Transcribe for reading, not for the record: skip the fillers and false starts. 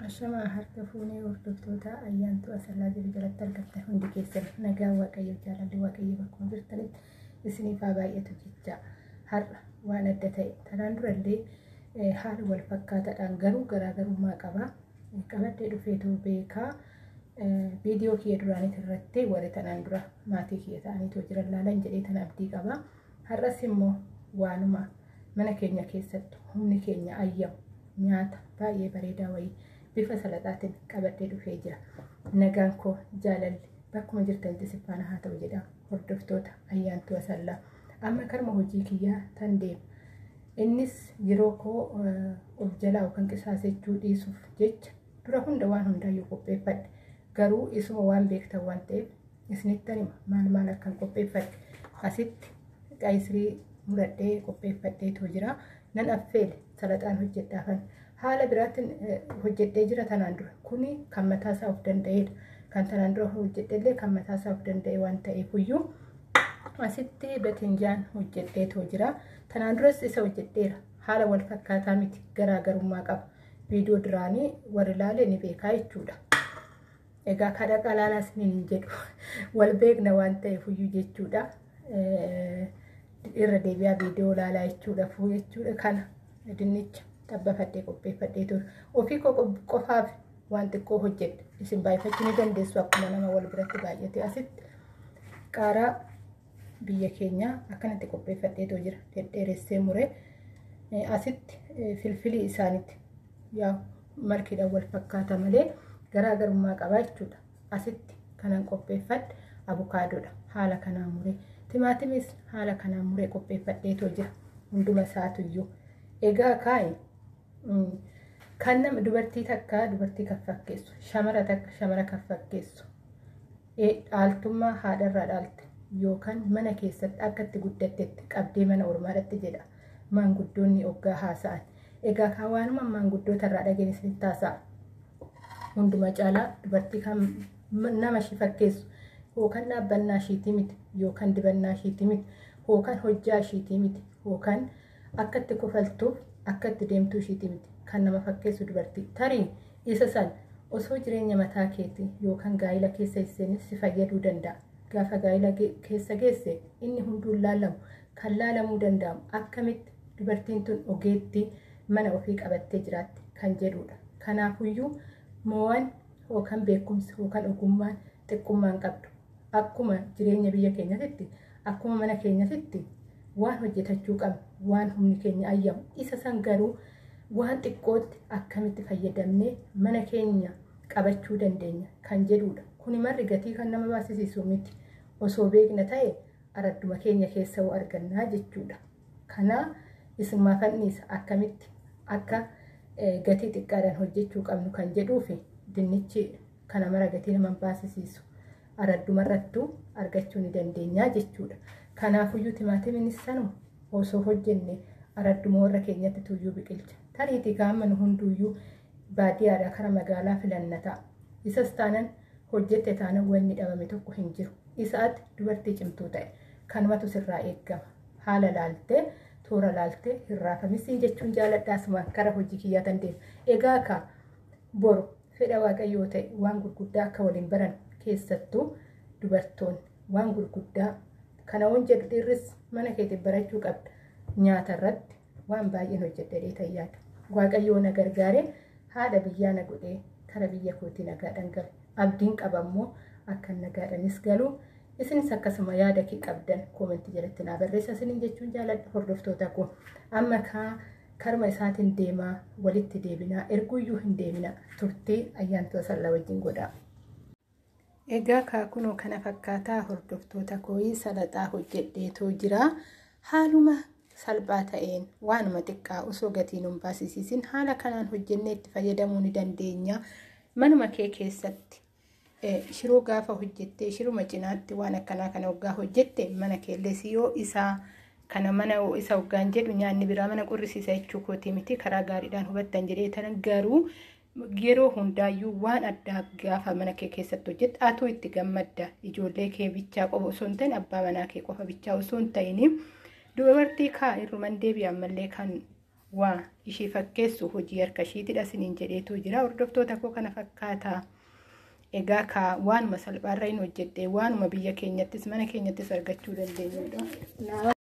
Ashama harka fuunee hordoftoota ayyaantu asallaa jiru jalatti argattan hundi keessan nagaa waaqayyo jaalalli waaqayyo bakkuma jirtanitti isiniif haa baay'atu jecha har'a waan adda ta'e tanaan durallee haala wal fakkaataadhaan garuu garaagarummaa qaba qabadhee dhufeetu beekaa viidiyoo kiyya duraanii irratti warri tanaan dura maatii kiyya ta'aniitu jiran laalan jedhee tan abdii qaba har'as immoo waanuma mana keenya keessatti humni keenya ayyamu nyaata baay'ee bareedaa wayii bifa salaxaatiin qabadhee dhufee jira. Nagaan koo jaalalli bakkuma jirtanitti sifaana haa ta'u jedha hordoftoota ayyaantu asallaa. Amma karma hojii kiyyaa tan deema. Innis yeroo koo of jalaa yookaan qisaasechuu dhiisuuf jecha dura hunda waan hundaayyuu qopheeffadhe. Garuu isuma waan beektan waan ta'eef isinittan hima maal akkan qopheeffadhe. Asitti qaayisirii muradhee qopheeffadheetu jira. Nan affeele salaxaan hojjedhaafan. Haala biraatiin hojjedhee jira tanaan dura kuni kan mataa isaa of danda'edha kan tanaan dura hojjedhellee kan mataa isaa of danda'e waan ta'eef iyyuu asitti batinjaan hojjedheetu jira tanaan duras isa hojjedheera haala wal fakkaataa miti garaagarummaa qaba viidiyoo duraanii warri ilaalee ni beekaa jechuudha egaa kadhaqa laalaas ni jedhu wal beekna waan ta'eef iyyuu jechuudha irra deebi'aa viidiyoo laalaa jechuudha kana dinnicha tabbafadhee qopheeffadhee ture ofii qofaaf waan xiqqoo hojjedhe isin baay'ifachuu ni dandeessu akkuma nama wal biratti baay'ate asitti qaaraa biyya keenya akkanatti qopheeffadheetu jira dhedheeressee muree asitti filfilii isaanitti yaa malkiidhaan wal fakkaata malee garaagarummaa qaba jechuudha asitti kanan qopheeffadhe abukaadoodha haala kanaan muree timaatimis haala kanaan muree qopheeffadheetu jira hunduma isaatuyyuu egaa kaa'e kan nama dubartii takka dubartii kan fakkeessu shamara takka shamara kan fakkeessu dhaaltummaa haadharraa dhaalte yookaan mana keessatti akkatti guddattetti qabdee mana ormaadhatti jedha maanguddoonni oggaa haasa'an egaa kan waanuma maanguddootarraa dhageen isinitti haasa'a hunduma caalaa dubartii kan nama shi fakkeessu yookaan dhaabbannaa ishiitii miti yookaan dibannaa ishiitii miti yookaan hojjaa ishiitii miti yookaan akkatti kofaltuuf akkatti deemtuu ishiitii miti kan nama fakkeessu dubartii tarii isa san osoo jireenya mataa keetii yookaan gaa'ila keessa iseenis si fayyaduu danda'a gaafa gaa'ila keessa geesse inni hunduun laalamu kan laalamuu danda'amu akkamitti dubartiin tun ogeetti mana ofii qabattee jiraatti kan jedhudha kanaafuyyuu mo'an yookaan beekumsi yookaan ogummaan xiqqummaan qabdu akkuma jireenya biyya keenyatti akkuma mana keenyatti waan hojjetachuu qabnu waan humni keenya ayyamu isa san garuu waan xiqqootti akkamitti fayyadamnee mana keenya qabachuu dandeenya kan jedhudha kuni marri gatii kan nama baasisiisu miti osoo beekna ta'e aradduma keenya keessa argannaa jechuudha kana isummaa fanniisa akkamitti akka gatii xiqqaadhaan hojjechuu qabnu kan jedhuufi dinnichi kana mara gatii nama baasisiisu araddumarrattuu argachuu ni dandeenyaa jechuudha kanaafuyyuu timaatiminis sanuma osoo hojjenne aradduma warra keenyatti tuyyuu biqilcha tariitii kaamman hunduuyyuu baadiyyaadhaa kara magaalaa filannata isas taanan hojjette taanan wanni dhabame tokko hin jiru isaatti dubartii cimtuu ta'e kanumatu sirraa eeggama haala laaltee toora laaltee hirraafamisiin jechuun jaaladhaasumaan kara hojii kiyyaatan deema egaa ka boru fedha waaqayyoo ta'e waan gurguddaa akka waliin baran keessattuu dubartoonni waan gurguddaa kana waan jedhu dhiirris mana keetiin barachuu qabda nyaata irratti waan baay'een hojjedhee tayyaadha waaqayyoo na gargaaree haadha biyyaa na godhee kara biyya kootii nagaadhaan gale abdiin qabammoo akka nagaadhaanis galuu isinis akkasuma yaada kee qabdan koomentii jalatti naa barreessaa isiniin jechuun jaaladha hordoftoota koo amma karma isaatiin deemaa walitti deebinaa erguyyuu hin deemina turtii ayyaantu asallaa wajjin godhaa. Egaa kaakunoo kana fakkaataa hordoftoota kooyii salaxaa hojjedheetoo jira haaluma salphaa ta'een waanuma xiqqaa osoo gatiin hin baasisiisin haala kanaan hojjennee itti fayyadamuu ni dandeenya manuma kee keessatti shiroo gaafa hojjettee shiruma cinaatti waan akkanaa kana waggaa hojjette mana keelles yoo isaa kana mana isa waggaan jedhu nyaanni biraa mana qurrisiisa jechuu kooti miti karaa gaariidhaan hubattan jedhee tanan garuu yeroo hundaayyuu waan addaa gaafa mana kee keessatti hojjette atuu itti gammadda ijoollee kee bichaa qofa osoo hin ta'in abbaa manaa kee qofa bichaa osoo hin ta'in dubartii kaa irruman deebi'an mallee kan waa ishee fakkeessu hojii harka isheetidha isiniin jedheetu jira. Hordoftoota koo kana fakkaata. Egaa waanuma salphaarra hin hojjedhe waanuma biyya keenyattis mana keenyattis argachuu dandeenyudha.